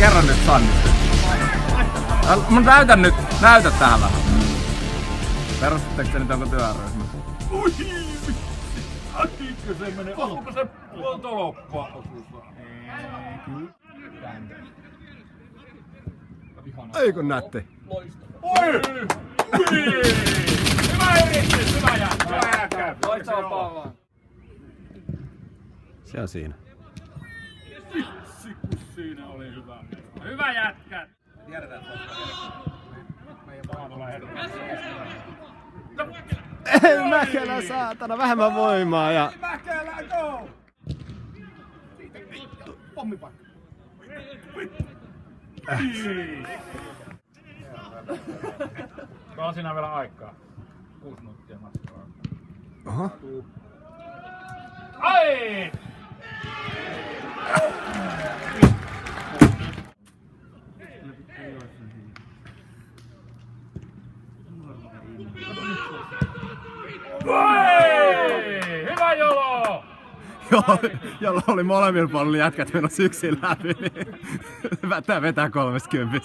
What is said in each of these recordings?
kerro nyt Sannista. Mun näytä tähän vähän. Perustatteko te nyt jonkun työryhmä? Ui! Äkkiikö se menee? Onko se puoltoloppaa osuusta? Eikö nätti? Oi! Hyvä yritys, hyvä jätkä! Loistava pallo. Se on siinä. Vitsi, kun siinä oli hyvä. Hyvä jätkä! Tiedetään Ei Mäkelä saatana, vähemmän voimaa ja... Mäkelä, go! Pommipaikka. On siinä vielä aikaa. 6 minuuttia matkaa. Oho. Ai! Hyvä Jolo! Jolla oli molemmilla puolilla jätkät menossa yksin läpi, niin tää vetää 30.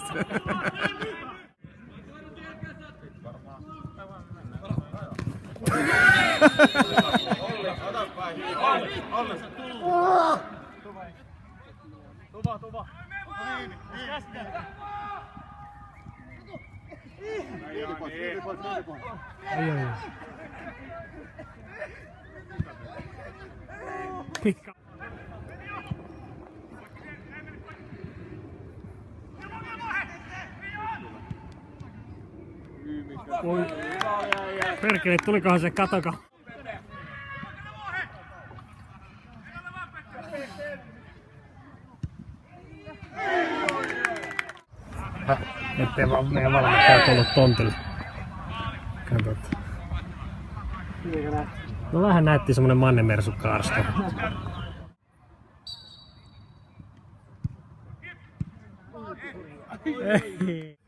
Tuva. Ai. Oi. Perkele, tulikohan se katoka? Ettei vaan meidän valmentajat ollut tontilla. Katsot. No vähän näytti semmonen mannemersu kaarsta. Ei.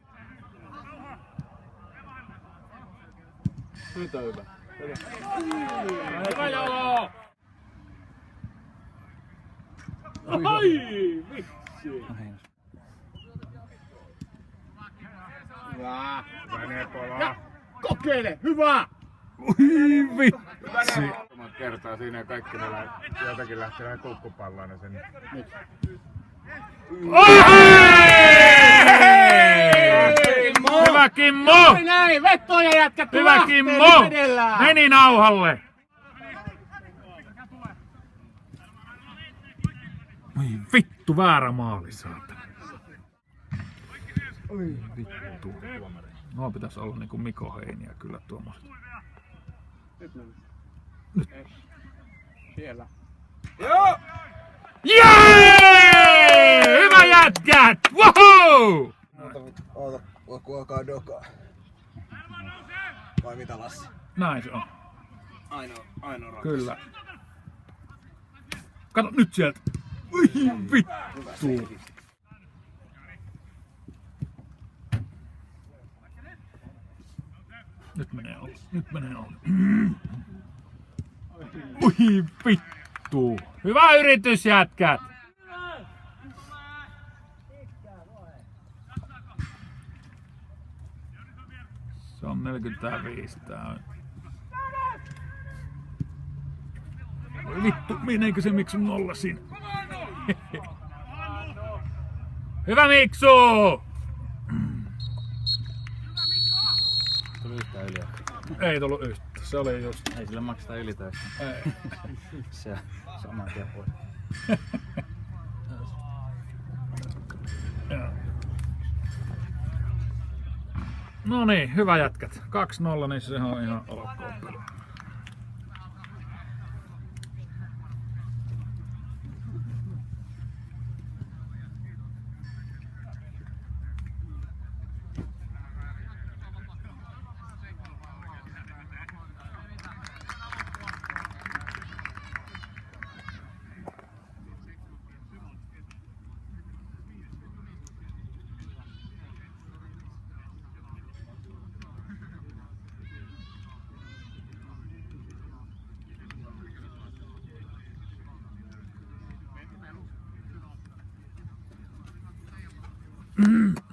Nyt on hyvä. Hyvä Jolo! Ai! Vitsi! Hyvä! Ja kokeile! Hyvä! Ui vitsi! Monta kertaa siinä kaikki ne jotakin lähtee vähän kukkupalloina sen. Hyvä Kimmo! Näin! Vettoja jätkät! Hyvä Kimmo! Meni nauhalle! Oi vittu, väärä maali saatana. Oi vittu. Nuo pitäis olla niinku Mikko Heiniä kyllä tuommoiset. Nyt. Siellä. Joo! Jee! Hyvä jätkät! Woohoo! Oota, kuokaa dokaa. Vai mitä Lassi? Näin se on. Ainoa rakas. Kyllä. Kato nyt sieltä. Ui vittu. Nyt menee ohi. Ui vittu. Hyvä yritys jätkät. Se on 45 tää on. Oi vittu, meneekö se Miksun nolla siinä? Hyvä Miksu! Tuli yhtään yli. Ei tullut yhtä, se oli just. Ei sille makseta ylitöistä. Ei. Se sama tien pois. No niin, hyvä jätkät. 2-0, niin se on ihan ok peli. Mm.